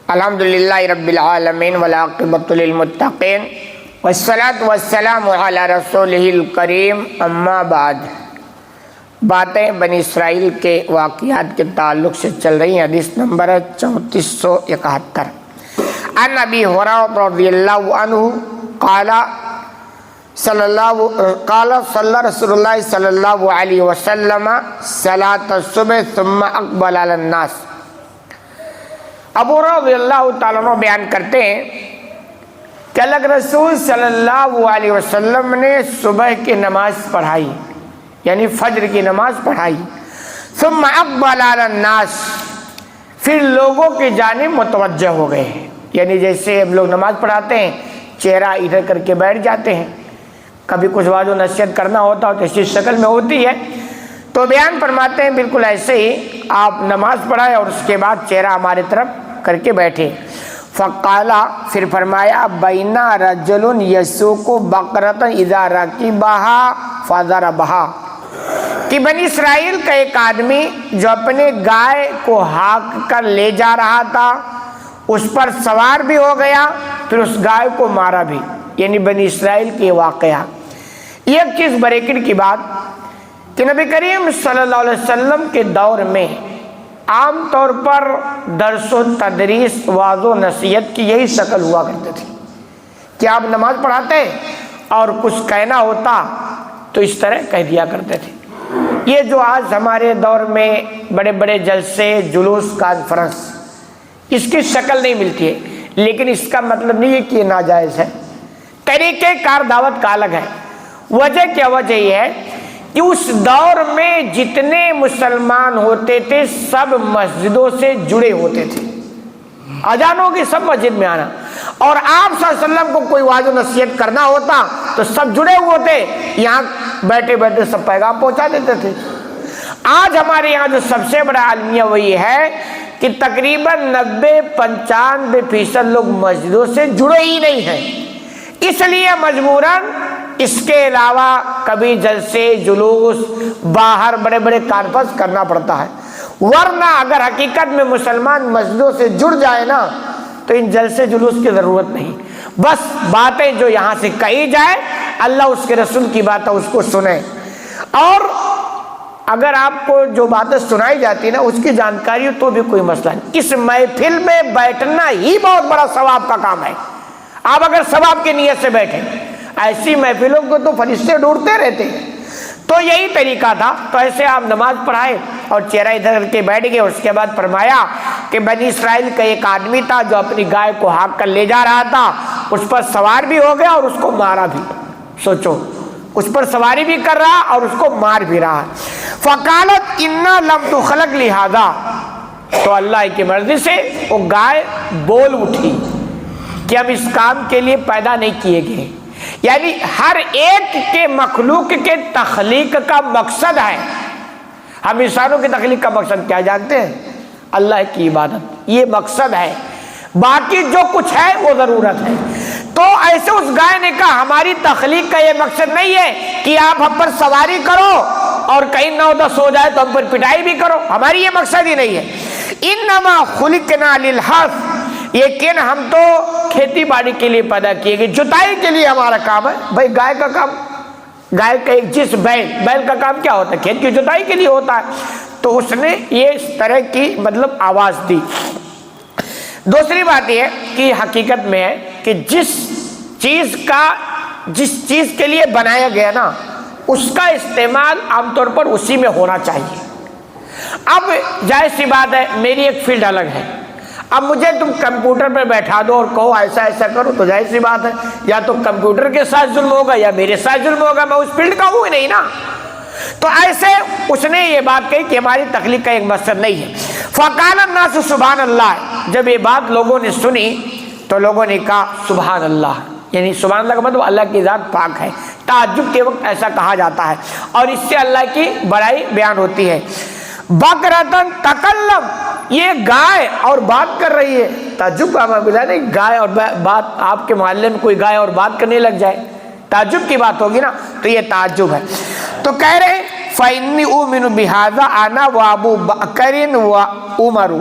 الحمدللہ رب العالمین والعاقبۃ للمتقین والصلاۃ والسلام علی رسولہ الکریم اما بعد۔ باتیں بنی اسرائیل کے واقعات کے تعلق سے چل رہی ہیں۔ حدیث نمبر 3471 عن ابی ہریرہ رضی اللہ عنہ قال صلی رسول اللہ صلی اللہ علیہ وسلم صلاۃ الصبح ثم اقبل علی الناس۔ ابو ہریرہ رضی اللہ تعالیٰ عنہ بیان کرتے ہیں کہ اللہ کے رسول صلی اللہ علیہ وسلم نے صبح کی نماز پڑھائی، یعنی فجر کی نماز پڑھائی۔ ثم اقبل علی الناس، پھر لوگوں کی جانب متوجہ ہو گئے، یعنی جیسے ہم لوگ نماز پڑھاتے ہیں چہرہ ادھر کر کے بیٹھ جاتے ہیں، کبھی کچھ واضح نصیحت کرنا ہوتا ہے تو اسی شکل میں ہوتی ہے، تو بیان فرماتے ہیں بالکل ایسے ہی آپ نماز پڑھائے اور اس کے بعد چہرہ ہماری طرف کر کے بیٹھے۔ فقالا، پھر فرمایا بینا رجل یسوق بقرۃ اذا رکبها فضربها، کہ بنی اسرائیل کا ایک آدمی جو اپنے گائے کو ہانک کر لے جا رہا تھا، اس پر سوار بھی ہو گیا، پھر اس گائے کو مارا بھی، یعنی بنی اسرائیل کے واقعہ۔ ایک چیز بریکٹ کی بات کہ نبی کریم صلی اللہ علیہ وسلم کے دور میں عام طور پر درس و تدریس واعظ و نصیحت کی یہی شکل ہوا کرتے تھے کہ آپ نماز پڑھاتے اور کچھ کہنا ہوتا تو اس طرح کہہ دیا کرتے تھے۔ یہ جو آج ہمارے دور میں بڑے بڑے جلسے، جلوس، کانفرنس، اس کی شکل نہیں ملتی ہے، لیکن اس کا مطلب نہیں ہے کہ یہ ناجائز ہے، طریقہ کار دعوت کا الگ ہے۔ وجہ کیا؟ وجہ یہ ہے کہ اس دور میں جتنے مسلمان ہوتے تھے سب مسجدوں سے جڑے ہوتے تھے، اذان ہوگی سب مسجد میں آنا، اور آپ صلی اللہ علیہ وسلم کو کوئی واضح نصیحت کرنا ہوتا تو سب جڑے ہوئے ہوتے، یہاں بیٹھے بیٹھے سب پیغام پہنچا دیتے تھے۔ آج ہمارے یہاں جو سب سے بڑا المیہ وہ یہ ہے کہ تقریباً 90-95% لوگ مسجدوں سے جڑے ہی نہیں ہیں، اس لیے مجبوراً اس کے علاوہ کبھی جلسے، جلوس، باہر بڑے بڑے کانفرنس کرنا پڑتا ہے، ورنہ اگر حقیقت میں مسلمان مسجدوں سے جڑ جائے نا تو ان جلسے جلوس کی ضرورت نہیں، بس باتیں جو یہاں سے کہی جائے، اللہ اس کے رسول کی باتیں اس کو سنیں، اور اگر آپ کو جو باتیں سنائی جاتی نا اس کی جانکاری ہو تو بھی کوئی مسئلہ نہیں۔ اس محفل میں بیٹھنا ہی بہت بڑا ثواب کا کام ہے۔ آپ اگر ثواب کی نیت سے بیٹھیں، ایسی محفلوں کو تو فرشتے ڈھونڈتے رہتے ہیں، تو یہی طریقہ تھا۔ تو ایسے آپ نماز پڑھائے اور چہرہ ادھر کر کے بیٹھ گئے۔ اس کے بعد فرمایا کہ بنی اسرائیل کا ایک آدمی تھا جو اپنی گائے کو ہانک کر لے جا رہا تھا، اس پر سوار بھی ہو گیا اور اس کو مارا بھی۔ سوچو، اس پر سواری بھی کر رہا اور اس کو مار بھی رہا۔ فقالت انا لم تخلق لہذا، تو اللہ کی مرضی سے وہ گائے بول اٹھی کہ ہم اس کام کے لیے پیدا نہیں کیے گئے، یعنی ہر ایک کے مخلوق کے تخلیق کا مقصد ہے۔ ہم انسانوں کی تخلیق کا مقصد کیا جانتے ہیں؟ اللہ کی عبادت، یہ مقصد ہے، باقی جو کچھ ہے وہ ضرورت ہے۔ تو ایسے اس گائے نے کہا ہماری تخلیق کا یہ مقصد نہیں ہے کہ آپ ہم پر سواری کرو اور کہیں 9-10 ہو جائے تو ہم پر پٹائی بھی کرو، ہماری یہ مقصد ہی نہیں ہے۔ انما خلقنا للحرث، لیکن ہم تو کھیتی باڑی کے لیے پیدا کیے گئے، جتائی کے لیے ہمارا کام ہے۔ بھائی گائے کا کام، گائے کا ایک جس بیل کا کام کیا ہوتا ہے؟ کھیت کی جتائی کے لیے ہوتا ہے۔ تو اس نے یہ اس طرح کی مطلب آواز دی۔ دوسری بات یہ کہ حقیقت میں ہے کہ جس چیز کے لیے بنایا گیا نا اس کا استعمال عام طور پر اسی میں ہونا چاہیے۔ اب ظاہر سی بات ہے میری ایک فیلڈ الگ ہے، اب مجھے تم کمپیوٹر پر بیٹھا دو اور کہو ایسا ایسا کرو تو ظاہر سی بات ہے یا تو کمپیوٹر کے ساتھ ظلم ہوگا یا میرے ساتھ ظلم ہوگا، میں اس فیلڈ کا ہوں ہی نہیں نا۔ تو ایسے اس نے یہ بات کہی کہ ہماری تخلیق کا ایک مقصد نہیں ہے۔ فقال الناس سبحان اللہ، جب یہ بات لوگوں نے سنی تو لوگوں نے کہا سبحان اللہ، یعنی سبحان اللہ کا مطلب اللہ کی ذات پاک ہے۔ تعجب کے وقت ایسا کہا جاتا ہے اور اس سے اللہ کی بڑائی بیان ہوتی ہے۔ بقرۃ تکلم، یہ گائے اور بات کر رہی ہے، تعجب کا معاملہ نہیں، گائے اور بات، آپ کے محلے میں کوئی گائے اور بات کرنے لگ جائے تعجب کی بات ہوگی نا، تو یہ تعجب ہے۔ تو کہہ رہے فَإِنِّي أُؤْمِنُ بِهَذَا أَنَا وَأَبُو بَكْرٍ وَعُمَرُ،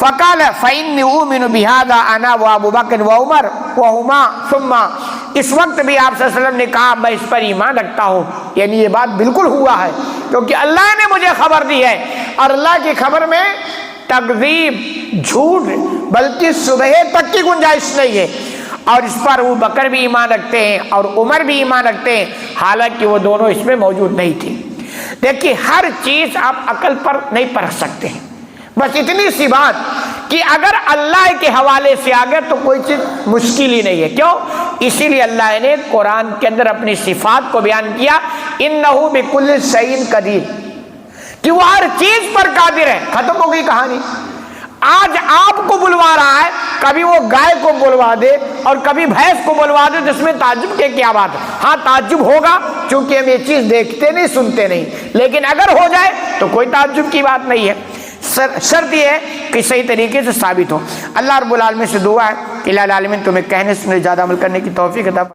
فقال فإني أؤمن بهذا أنا وأبو بکر وعمر وهما ثم اس وقت بھی آپ صلی اللہ علیہ وسلم نے کہا میں اس پر ایمان رکھتا ہوں، یعنی یہ بات بالکل ہوا ہے کیونکہ اللہ نے مجھے خبر دی ہے، اور اللہ کی خبر میں تکذیب، جھوٹ بلکہ صبح تک کی گنجائش نہیں ہے، اور اس پر ابو بکر بھی ایمان رکھتے ہیں اور عمر بھی ایمان رکھتے ہیں، حالانکہ وہ دونوں اس میں موجود نہیں تھے۔ دیکھیے ہر چیز آپ عقل پر نہیں پرکھ سکتے ہیں، بس اتنی سی بات کہ اگر اللہ کے حوالے سے آگے تو کوئی چیز مشکل ہی نہیں ہے۔ کیوں؟ اسی لیے اللہ نے قرآن کے اندر اپنی صفات کو بیان کیا، انہ بکل شیء قدیر، کہ وہ ہر چیز پر قادر ہے۔ ختم ہو گئی کہانی۔ آج آپ کو بلوا رہا ہے، کبھی وہ گائے کو بلوا دے اور کبھی بھینس کو بلوا دے، جس میں تعجب کے کیا بات ہے؟ ہاں تعجب ہوگا چونکہ ہم یہ چیز دیکھتے نہیں سنتے نہیں، لیکن اگر ہو جائے تو کوئی تعجب کی بات نہیں ہے۔ شرط یہ ہے کہ صحیح طریقے سے ثابت ہو۔ اللہ رب العالمین سے دعا ہے کہ الہ العالمین تمہیں کہنے سننے زیادہ عمل کرنے کی توفیق عطا